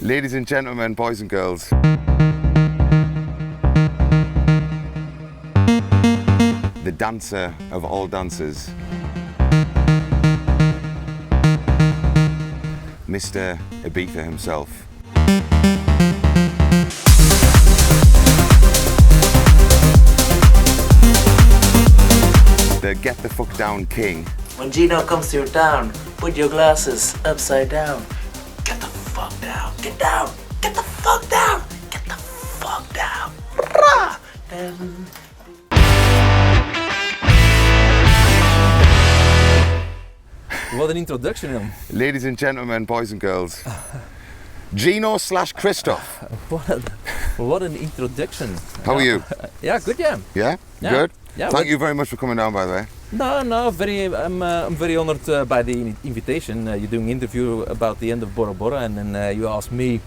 Ladies and gentlemen, boys and girls. The dancer of all dancers. Mr. Ibiza himself. The get the fuck down king. When Gino comes to your town, put your glasses upside down. Get the fuck down. Get down. Get the fuck down. Get the fuck down. Rah! What an introduction, man. Ladies and gentlemen, boys and girls. Gino / Kristof. What an introduction. How are you? Yeah, good, yeah. Yeah? Yeah. Good? Yeah, Thank you very much for coming down, by the way. No, I'm very honored by the invitation. You're doing an interview about the end of Bora Bora, and then you asked me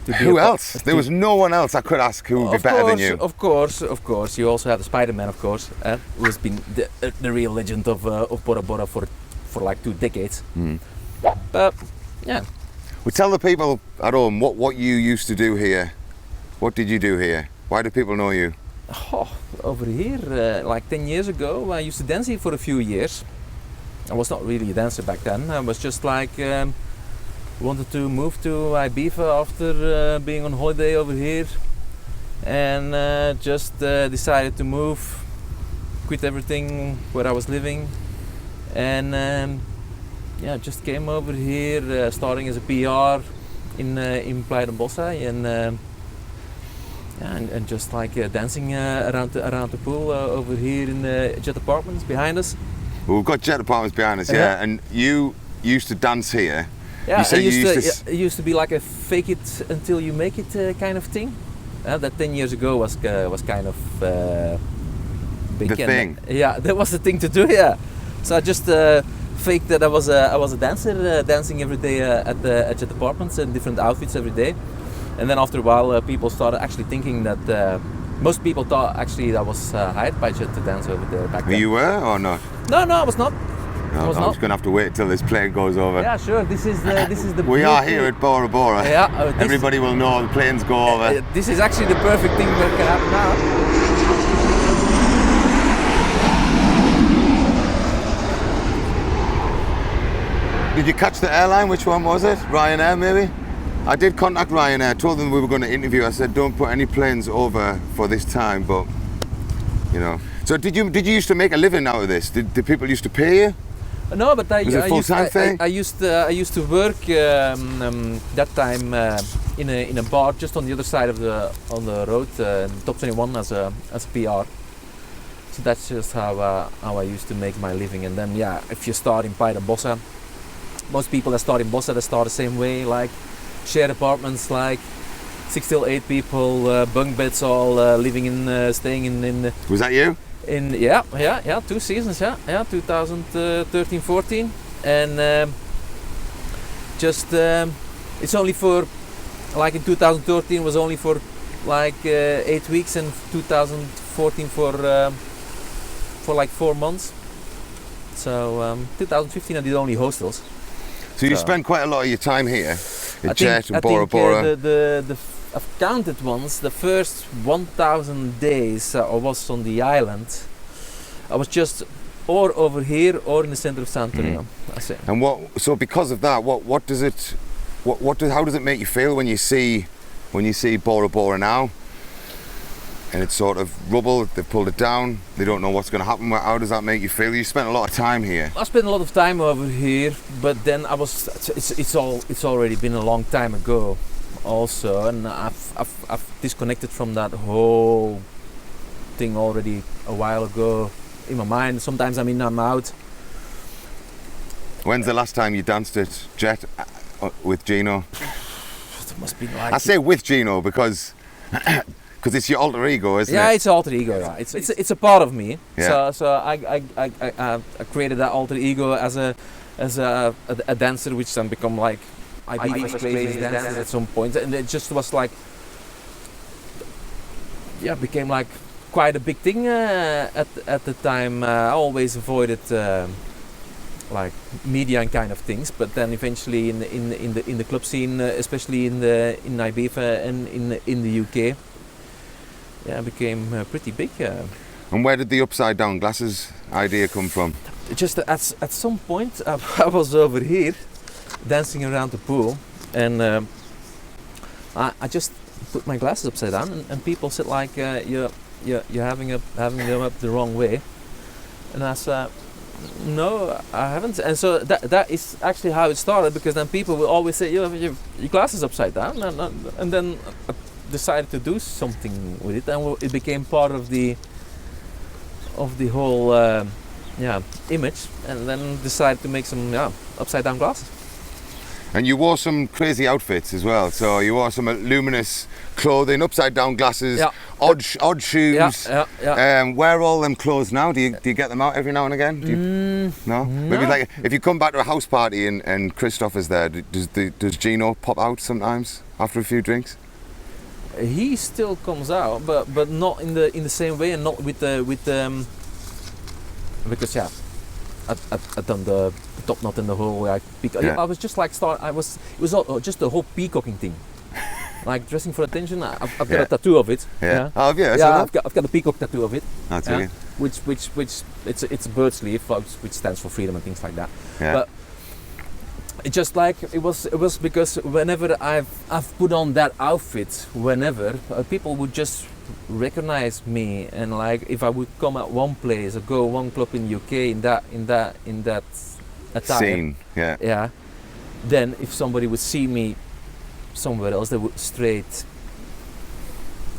to be Who else? There was no one else I could ask who would be better than you. Of course. You also have the Spider-Man, of course, who has been the real legend of Bora Bora for like 2 decades. But yeah. Well, tell the people at home what you used to do here. What did you do here? Why do people know you? Oh, over here, like 10 years ago, I used to dance here for a few years. I was not really a dancer back then. I was just like wanted to move to Ibiza after being on holiday over here, and just decided to move, quit everything where I was living, and yeah, just came over here, starting as a PR in Playa de Bossa, and just like dancing around the pool over here in the Jet Apartments behind us. Well, we've got Jet Apartments behind us, yeah. And you used to dance here. Yeah, it used to be like a fake it until you make it kind of thing. That 10 years ago was kind of big. The thing. Yeah, that was the thing to do. Yeah, so I just faked that I was a dancer, dancing every day at Jet Apartments in different outfits every day. And then after a while, people started actually thinking that most people thought actually that I was hired by Jet to dance over there back then. You were or not? No, I was not. No, I was going to have to wait till this plane goes over. Yeah, sure. This is the. We are here at Bora Bora. Yeah. Everybody will know the planes go over. This is actually the perfect thing that can happen now. Did you catch the airline? Which one was it? Ryanair, maybe? I did contact Ryanair, told them we were going to interview. I said, don't put any planes over for this time, but, you know. So did you used to make a living out of this? Did people used to pay you? No, but I used to work that time in a bar just on the other side of the road, Top 21 as a PR. So that's just how I used to make my living. And then yeah, if you start in Playa de Bossa, most people that start in Bossa, they start the same way, like shared apartments, like 6 till 8 people, bunk beds, all living in, staying in. Was that you? Yeah, 2 seasons, yeah, 2013-14, and just it's only for, like in 2013 was only for like 8 weeks, and 2014 for like 4 months. So 2015 I did only hostels. So you spent quite a lot of your time here at Jet and Bora Bora. I've counted once, the first 1,000 days I was on the island, I was just or over here or in the center of Santorini. And so because of that, how does it make you feel when you see Bora Bora now? And it's sort of rubble, they've pulled it down, they don't know what's going to happen. How does that make you feel? You spent a lot of time here. I spent a lot of time over here, but then it's already been a long time ago also, and I've disconnected from that whole thing already a while ago in my mind. Sometimes I'm in, I'm out. When's the last time you danced at Jet with Gino? It must be like... I say with Gino because it's your alter ego, isn't it? Yeah, it's alter ego. Yeah. It's a part of me. Yeah. So I created that alter ego as a dancer, which then become like Ibiza's crazy dancer at some point, and it just was like, yeah, became like quite a big thing at the time. I always avoided like media and kind of things. But then eventually in the club scene, especially in Ibiza and in the UK, yeah, became pretty big. And where did the upside down glasses idea come from? Just at some point, I was over here dancing around the pool, and I just put my glasses upside down, and people said like, you're having them up the wrong way, and I said, no, I haven't. And so that is actually how it started, because then people will always say, you have your glasses upside down, and then I decided to do something with it, and it became part of the whole image, and then decided to make some upside down glasses. And you wore some crazy outfits as well. So you wore some luminous clothing, upside down glasses, odd shoes. Where are all them clothes now? Do you get them out every now and again? No? Maybe like if you come back to a house party and Kristof is there, does Gino pop out sometimes after a few drinks? He still comes out, but not in the same way, and not with because I've done the top knot and the whole like I was just like it was just the whole peacocking thing, like dressing for attention. I've got a tattoo of it. Oh, have you? I've got a peacock tattoo of it. That's okay. Which it's a bird sleeve, which stands for freedom and things like that. But it just like it was because whenever I've put on that outfit, people would just recognize me, and like if I would come at one place or go one club in the UK in that attire, scene, then if somebody would see me somewhere else, they would straight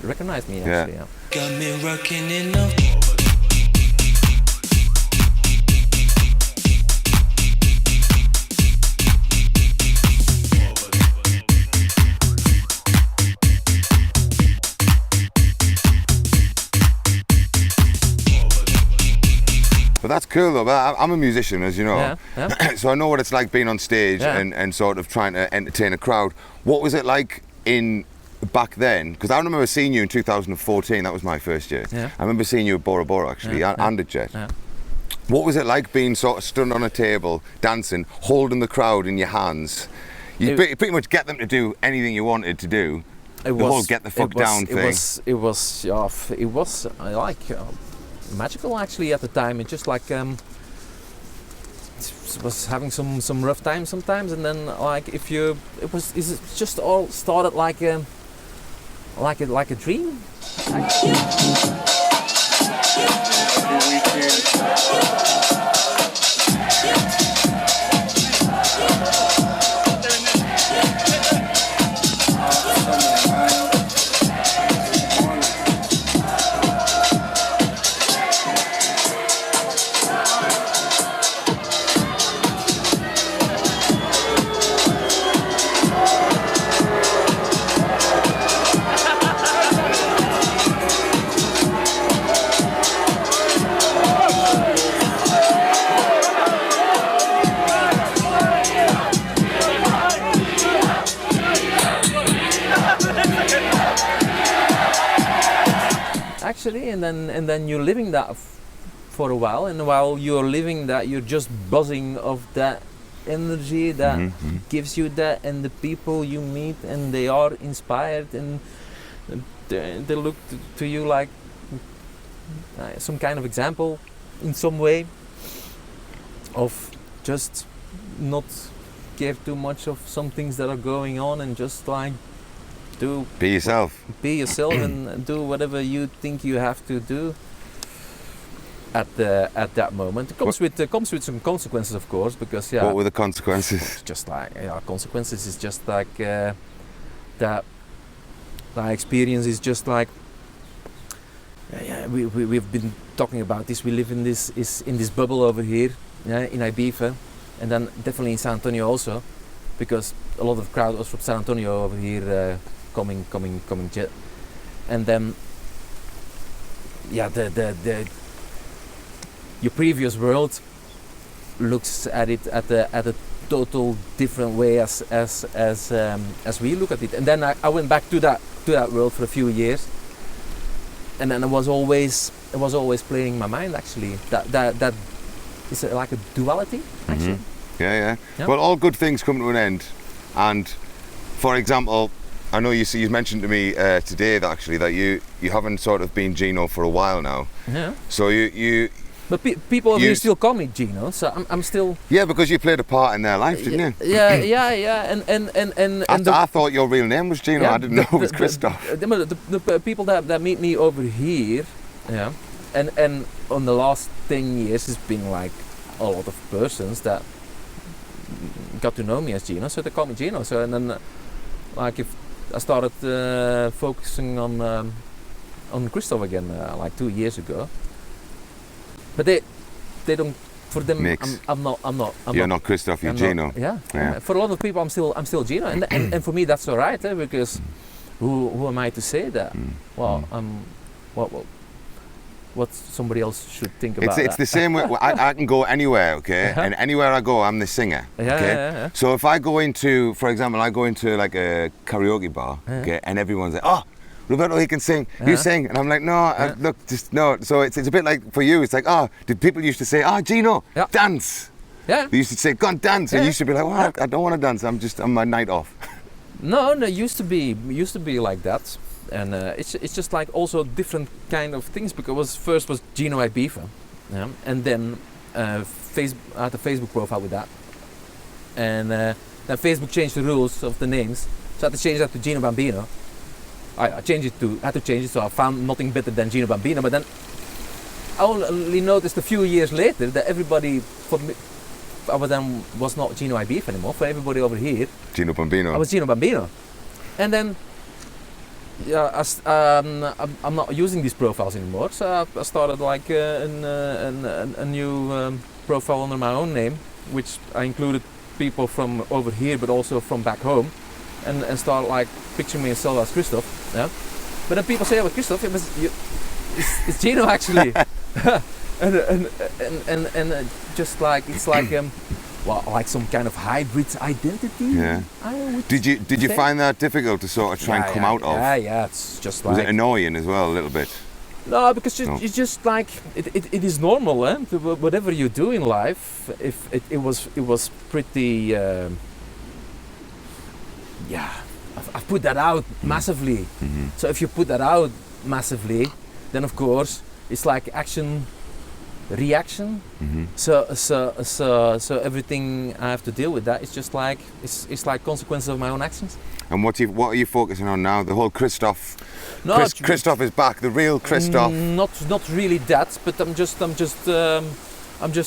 recognize me. Actually, Got me rocking in the But that's cool though. But I'm a musician, as you know, so I know what it's like being on stage and sort of trying to entertain a crowd. What was it like back then? Because I remember seeing you in 2014. That was my first year. I remember seeing you at Bora Bora actually, and at Jet. What was it like being sort of stood on a table, dancing, holding the crowd in your hands? You pretty much get them to do anything you wanted to do. The whole get the fuck down thing. It was like magical actually at the time. It just like was having some rough times sometimes, and then like it just all started like a dream. Actually, and then you're living that for a while, and while you're living that, you're just buzzing of that energy that gives you that, and the people you meet, and they are inspired, and they look to you like some kind of example in some way of just not care too much of some things that are going on, and just like be yourself and do whatever you think you have to do at that moment. It comes with some consequences, of course, because what were the consequences? Just like consequences is just like that experience is just like we've been talking about this. We live in this bubble over here, in Ibiza, and then definitely in San Antonio also, because a lot of the crowd was from San Antonio over here. Coming jet, and then your previous world looks at it at a total different way as we look at it. And then I went back to that world for a few years, and then it was always playing in my mind actually that it's like a duality, actually. Yeah. Yeah. Well, all good things come to an end, and for example, I know you mentioned to me today that you haven't sort of been Gino for a while now. Yeah. So you But people over You here still call me Gino, so I'm still. yeah, because you played a part in their life, didn't you? Yeah, and I thought your real name was Gino. I didn't know it was Kristof. The people that meet me over here, yeah, and on the last 10 years, it's been like a lot of persons that got to know me as Gino, so they call me Gino. So and then, like if I started focusing on Kristof again, like 2 years ago. But they don't. For them, Mix. I'm not. You're not Kristof, you're I'm Gino. not- yeah. Yeah. For a lot of people, I'm still Gino, and for me that's all right, because who am I to say that? Well, what somebody else should think about It's that. the same way. I can go anywhere, okay, and anywhere I go, I'm the singer. Yeah, Okay. yeah. So if I go into, for example, I go into like a karaoke bar, okay, and everyone's like, "Oh, Roberto, he can sing. You sing," and I'm like, "No, look, just no." So it's a bit like for you. It's like, "Oh, did people used to say, oh, Gino, Yeah. dance?" Yeah. They used to say, "Go on, dance," and Yeah. you used to be like, "Well, I don't want to dance. I'm just on my night off." No, used to be like that, and it's just like also different kind of things, because first was Gino Ibiza, yeah, and then I had a Facebook profile with that, and then Facebook changed the rules of the names, so I had to change that to Gino Bambino. I had to change it, so I found nothing better than Gino Bambino. But then I only noticed a few years later that everybody for me, then was not Gino Ibiza anymore. For everybody over here, Gino Bambino. I was Gino Bambino. And then I'm not using these profiles anymore, so I started like a new profile under my own name, which I included people from over here but also from back home, and started like picturing myself as Kristof. Yeah. But then people say, "Oh, Kristof, it's Gino actually." and just like it's like like some kind of hybrid identity. Yeah. Did you find that difficult to sort of try and come out of? Yeah, it's just like. Was it annoying as well a little bit? No, because it's just like it is normal, eh? Whatever you do in life, if it was pretty. I've put that out massively. Mm-hmm. So if you put that out massively, then of course it's like action, reaction. Mm-hmm. So everything I have to deal with that is just like it's like consequences of my own actions. And what are you focusing on now? The whole Kristof. No, Kristof is back. The real Kristof. Not really that, but I'm just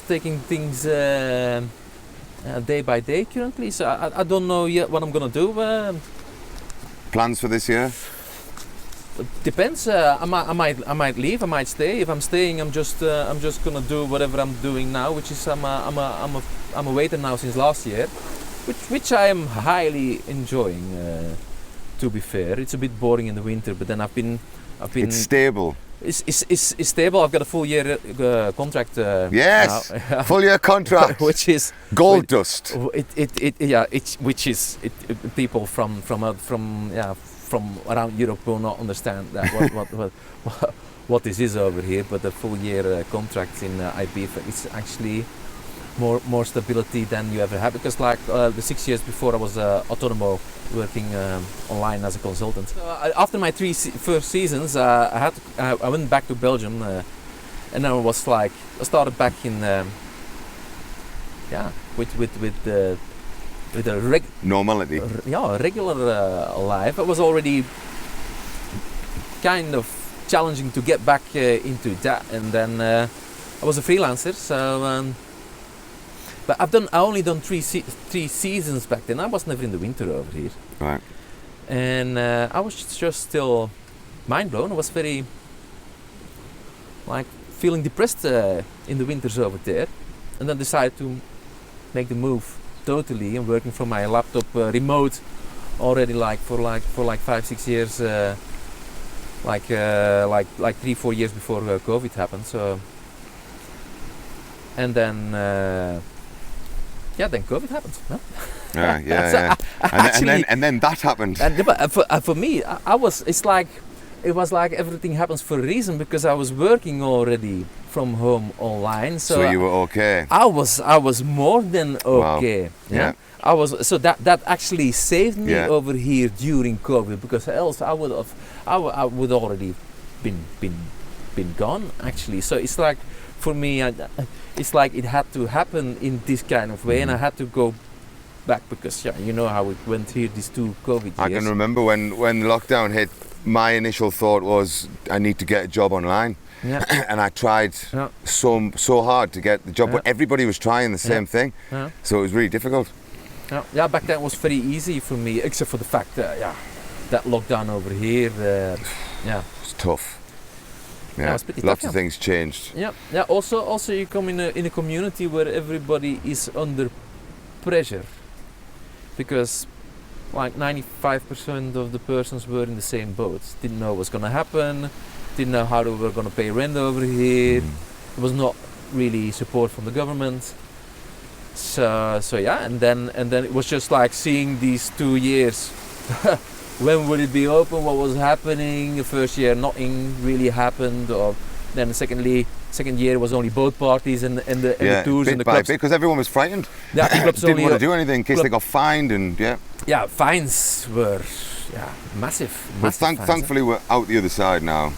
taking things day by day currently. So I don't know yet what I'm gonna do. Plans for this year? Depends. I might leave. I might stay. If I'm staying, I'm just gonna do whatever I'm doing now, which is I'm a waiter now since last year, which I am highly enjoying. To be fair, it's a bit boring in the winter, but then I've been. It's stable. It's stable. I've got a full year contract. Yes, now. full year contract. Which is gold dust. Which is people from around Europe will not understand that what this is over here. But the full year contract in Ibiza is actually more stability than you ever had, because like the 6 years before I was autonomo working online as a consultant. After my first seasons, I went back to Belgium, and then I started back in with a normality. Regular life. It was already kind of challenging to get back into that, and then I was a freelancer, so. But I only done three seasons back then. I was never in the winter over here. Right. And I was just still mind blown. I was very like feeling depressed in the winters over there, and then decided to make the move totally and working from my laptop remote already for 5-6 years, like 3-4 years before COVID happened. So and then. Then COVID happened. No? Yeah. And then that happened. But for me, it was like everything happens for a reason, because I was working already from home online. So you were okay. I was more than okay. Wow. Yeah. I was, so that actually saved me Yeah. over here during COVID, because else I would already been gone actually. So it's like, for me, it's like it had to happen in this kind of way, and I had to go back, because you know how it went here these 2 COVID years. I can remember when lockdown hit, my initial thought was I need to get a job online. Yeah. And I tried Yeah. so hard to get the job, but Yeah. everybody was trying the same thing. Yeah. So it was really difficult. Yeah, back then it was very easy for me, except for the fact that that lockdown over here, It's tough. Yeah, it's pretty Lots tough, of things changed. yeah. Also you come in a community where everybody is under pressure, because like 95% of the persons were in the same boat. Didn't know what's gonna happen, didn't know how they were gonna pay rent over here. There was not really support from the government. So yeah, and then it was just like seeing these 2 years. When would it be open? What was happening? The first year, nothing really happened. Or then second year was only boat parties and the tours bit and the by clubs. bit, because everyone was frightened. Yeah, the clubs Didn't only, want to do anything in case club- they got fined, and Yeah, fines were massive. But fines, thankfully we're out the other side now.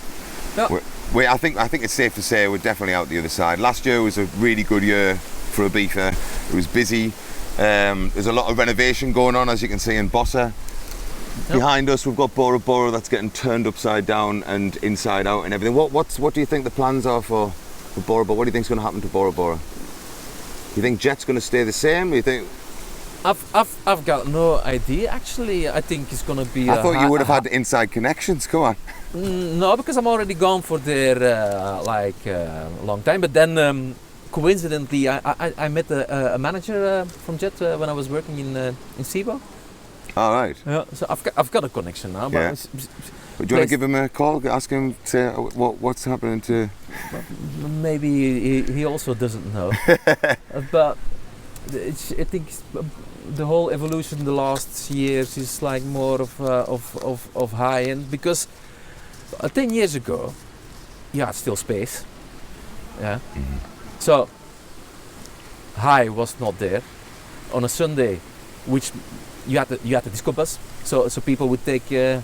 Yeah. I think it's safe to say we're definitely out the other side. Last year was a really good year for Ibiza. It was busy. There's a lot of renovation going on, as you can see in Bossa. Yep. Behind us we've got Bora Bora that's getting turned upside down and inside out and everything. What do you think the plans are for Bora Bora? What do you think is going to happen to Bora Bora? You think Jet's going to stay the same? You think? I've got no idea actually. I think it's gonna be. I thought you would have had inside connections. Come on. No, because I'm already gone for there a long time. But then coincidentally, I met a manager from Jet when I was working in Cebu. All right. Yeah, so I've got a connection now. But Yeah. Do you want to give him a call? Ask him what's happening to. Maybe he also doesn't know. But I think the whole evolution the last years is like more of high end, because 10 years ago, it's still space. Yeah. Mm-hmm. So high was not there on a Sunday, which you had the disco bus. So people would take the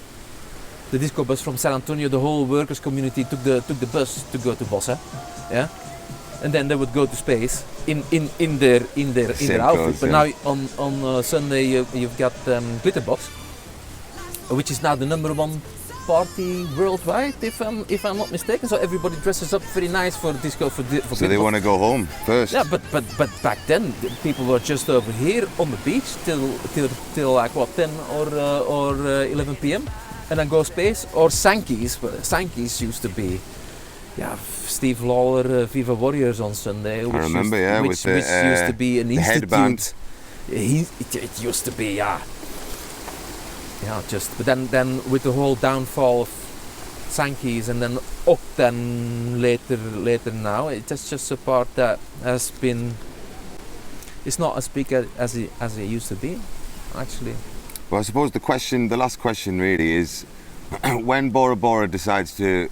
disco bus from San Antonio. The whole workers community took the bus to go to Bossa. Yeah. And then they would go to space in their outfit. Clothes, but now on Sunday you've got Glitterbox, which is now the #1 party worldwide, if I'm not mistaken. So everybody dresses up very nice for disco for So they want to go home first. Yeah, but back then people were just over here on the beach till like 10 or 11 p.m. and then go space or Sankeys. Sankeys used to be. Yeah, Steve Lawler, Viva Warriors on Sunday. I remember, which with the, used to be an the institute. headband. It used to be, but then with the whole downfall of Sankeys and then Octan later now, it's just a part that has been. It's not as big as it used to be, actually. Well, I suppose the last question really is, when Bora Bora decides to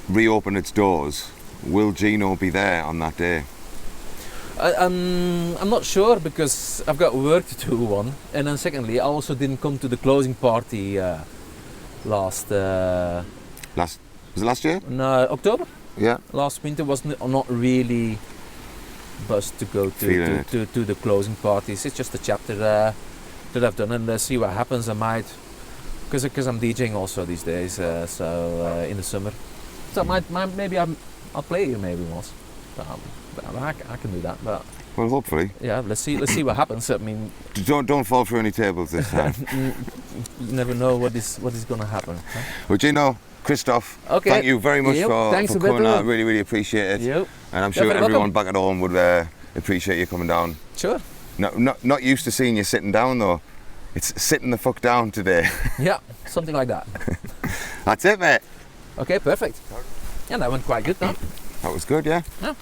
reopen its doors, will GINO be there on that day? I'm not sure, because I've got work to do, one, and then secondly I also didn't come to the closing party was it last year? No, October. Yeah. Last winter was not really buzzed to go to the closing parties. It's just a chapter that I've done, and let's see what happens. I might, because I'm DJing also these days, in the summer. So maybe I'll play you maybe once. But I can do that. But well, hopefully. Yeah, let's see what happens. I mean, don't fall through any tables this time. You never know what is going to happen. Huh? Well, GINO, Kristof, okay. Thank you very much for coming out. Really, really appreciate it. Yep. And I'm sure everyone back at home would appreciate you coming down. Sure. Not used to seeing you sitting down though. It's sitting the fuck down today. Yeah, something like that. That's it, mate. Okay, perfect. Yeah, that went quite good, though. That was good, yeah. Yeah.